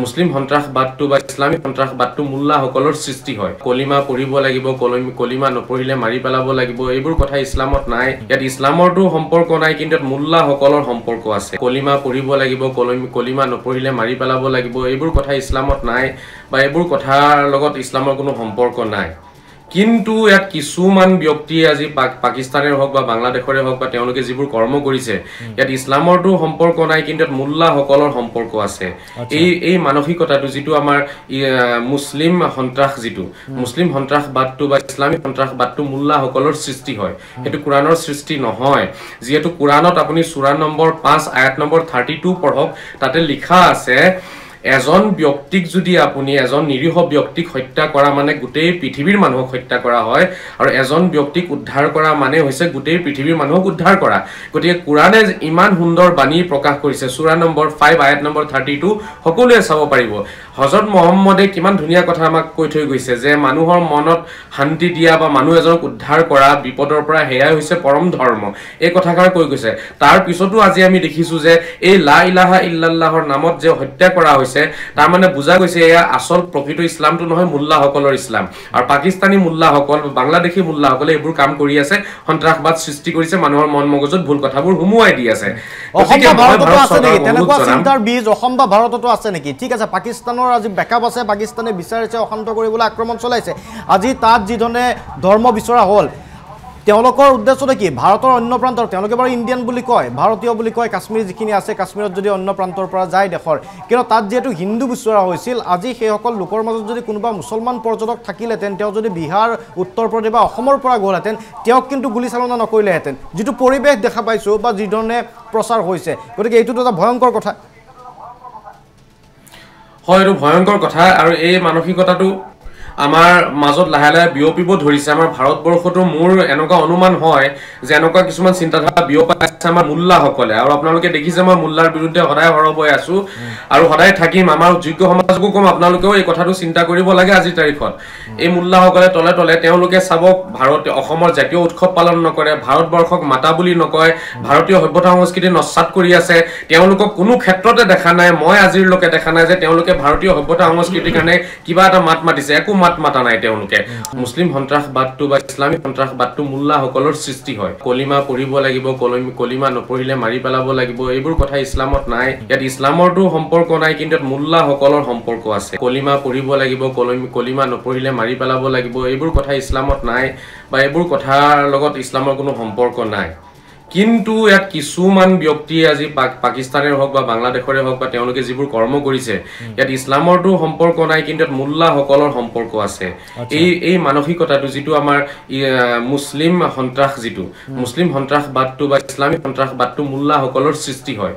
মুছলিম সন্ত্ৰাসবাদটো বা ইছলামী সন্ত্ৰাসবাদটো মুল্লাসকলৰ সৃষ্টি হয়। কলিমা পঢ়িব লাগিব, কলিমা নপঢ়িলে মাৰি পেলাব লাগিব, এইবোৰ কথা ইছলামত নাই। ইয়াত ইছলামৰটো সম্পৰ্ক নাই, কিন্তু ইয়াত মুল্লাসকলৰ সম্পৰ্ক আছে। কলিমা পঢ়িব লাগিব, কলিমা নপঢ়িলে মাৰি পেলাব লাগিব, এইবোৰ কথা ইছলামত নাই বা এইবোৰ কথাৰ লগত ইছলামৰ কোনো সম্পৰ্ক নাই। কিন্তু ইয়াত কিছুমান ব্যক্তি আজি পাকিস্তানেৰ হওক বা বাংলাদেশৰে হওক বা তেওঁলোকে যিবোৰ কৰ্ম কৰিছে, ইয়াত ইছলামৰটো সম্পৰ্ক নাই, কিন্তু ইয়াত মুল্লাসকলৰ সম্পৰ্ক আছে। এই মানসিকতাটো যিটো আমাৰ মুছলিম সন্ত্ৰাসবাদটো বা ইছলামী সন্ত্ৰাসবাদটো মুল্লাসকলৰ সৃষ্টি হয়, সেইটো কোৰাণৰ সৃষ্টি নহয়। যিহেতু কোৰাণত আপুনি সূৰা নম্বৰ 5 আয়াত নম্বৰ 32 পঢ়ক, তাতে লিখা আছে এজন ব্যক্তিক যদি আপুনি এজন নিৰীহ ব্যক্তিক হত্যা কৰা মানে গোটেই পৃথিৱীৰ মানুহক হত্যা কৰা হয়, আৰু এজন ব্যক্তিক উদ্ধাৰ কৰা মানে হৈছে গোটেই পৃথিৱীৰ মানুহক উদ্ধাৰ কৰা। গতিকে কোৰাণে ইমান সুন্দৰ বাণী প্ৰকাশ কৰিছে, সূৰা নম্বৰ 5 আয়াত নম্বৰ 32 সকলোৱে চাব পাৰিব। হযৰত মুহাম্মদে কিমান ধুনীয়া কথা আমাক কৈ থৈ গৈছে যে মানুহৰ মনত শান্তি দিয়া বা মানুহ এজনক উদ্ধাৰ কৰা বিপদৰ পৰা, সেয়াই হৈছে পৰম ধৰ্ম। এই কথাষাৰ কৈ গৈছে। তাৰ পিছতো আজি আমি দেখিছো যে এই লা ইলাহা ইল্লাল্লাহৰ নামত যে হত্যা কৰা হৈছে, তাৰ মানে বুজা গৈছে এয়া আচল প্ৰকৃত ইছলামটো নহয়, মুল্লাসকলৰ ইছলাম। আৰু পাকিস্তানী মুল্লাসকল, বাংলাদেশী মুল্লাসকলে এইবোৰ কাম কৰি আছে, সন্ত্ৰাসবাদ সৃষ্টি কৰিছে, মানুহৰ মন মগজুত ভুল কথাবোৰ হুমুৱাই দি আছে। চিন্তাৰ বীজ অসম বা ভাৰততো আছে নেকি? ঠিক আছে, পাকিস্তানৰ আজি বেকআপ আছে, পাকিস্তানে বিচাৰিছে অশান্ত কৰিবলৈ আক্ৰমণ চলাইছে। আজি তাত যিধৰণে ধৰ্ম বিচৰা হ'ল, তেওঁলোকৰ উদ্দেশ্যটো কি? ভাৰতৰ অন্য প্ৰান্তৰ, তেওঁলোকে বাৰু ইণ্ডিয়ান বুলি কয়, ভাৰতীয় বুলি কয়, কাশ্মীৰ যিখিনি আছে, কাশ্মীৰত যদি অন্য প্ৰান্তৰ পৰা যায় দেশৰ, কিন্তু তাত যিহেতু হিন্দু বিচৰা হৈছিল, আজি সেইসকল লোকৰ মাজত যদি কোনোবা মুছলমান পৰ্যটক থাকিলেহেঁতেন, তেওঁ যদি বিহাৰ, উত্তৰ প্ৰদেশ বা অসমৰ পৰা গ'লহেঁতেন, তেওঁক কিন্তু গুলীচালনা নকৰিলেহেঁতেন, যিটো পৰিৱেশ দেখা পাইছোঁ বা যিধৰণে প্ৰচাৰ হৈছে। গতিকে এইটোতো এটা ভয়ংকৰ কথা। হয়, এইটো ভয়ংকৰ কথা, আৰু এই মানসিকতাটো আমাৰ মাজত লাহে লাহে বিয়পিব ধৰিছে। আমাৰ ভাৰতবৰ্ষতো মোৰ এনেকুৱা অনুমান হয় যে এনেকুৱা কিছুমান চিন্তাধাৰা বিয়পাই আছে আমাৰ মুল্লাসকলে। আৰু আপোনালোকে দেখিছে মই মুল্লাৰ বিৰুদ্ধে সদায় সৰব হৈ আছো আৰু সদায় থাকিম। আমাৰ যোগ্য সমাজকো কম, আপোনালোকেও এই কথাটো চিন্তা কৰিব লাগে। আজিৰ তাৰিখত এই মুল্লাসকলে তলে তলে তেওঁলোকে চাব, অসমৰ জাতীয় উৎসৱ পালন নকৰে, ভাৰতবৰ্ষক মাতা বুলি নকয়, ভাৰতীয় সভ্যতা সংস্কৃতি নস্যাৎ কৰি আছে। তেওঁলোকক কোনো ক্ষেত্ৰতে দেখা নাই, মই আজিলৈকে দেখা নাই যে তেওঁলোকে ভাৰতীয় সভ্যতা সংস্কৃতিৰ কাৰণে কিবা এটা মাত মাতিছে। একো মাত মাতা নাই তেওঁলোকে। মুছলিম সন্ত্ৰাসবাদটো বা ইছলামী সন্ত্ৰাসবাদটো মুল্লাসকলৰ সৃষ্টি হয়। কলিমা পঢ়িব লাগিব, কলিমা নপঢ়িলে মাৰি পেলাব লাগিব, এইবোৰ কথা ইছলামত নাই। ইয়াত ইছলামৰটো সম্পৰ্ক নাই, কিন্তু ইয়াত মুল্লাসকলৰ সম্পৰ্ক আছে। কলিমা পঢ়িব লাগিব, কলিমা নপঢ়িলে মাৰি পেলাব লাগিব, এইবোৰ কথা ইছলামত নাই বা এইবোৰ কথাৰ লগত ইছলামৰ কোনো সম্পৰ্ক নাই। কিন্তু ইয়াত কিছুমান ব্যক্তি আজি পাকিস্তানেৰ হওক বা বাংলাদেশৰে হওক বা তেওঁলোকে যিবোৰ কৰ্ম কৰিছে, ইয়াত ইছলামৰটো সম্পৰ্ক নাই, কিন্তু ইয়াত মুল্লাসকলৰ সম্পৰ্ক আছে। এই মানসিকতাটো যিটো আমাৰ মুছলিম সন্ত্ৰাসবাদটো বা ইছলামী সন্ত্ৰাসবাদটো মুল্লাসকলৰ সৃষ্টি হয়।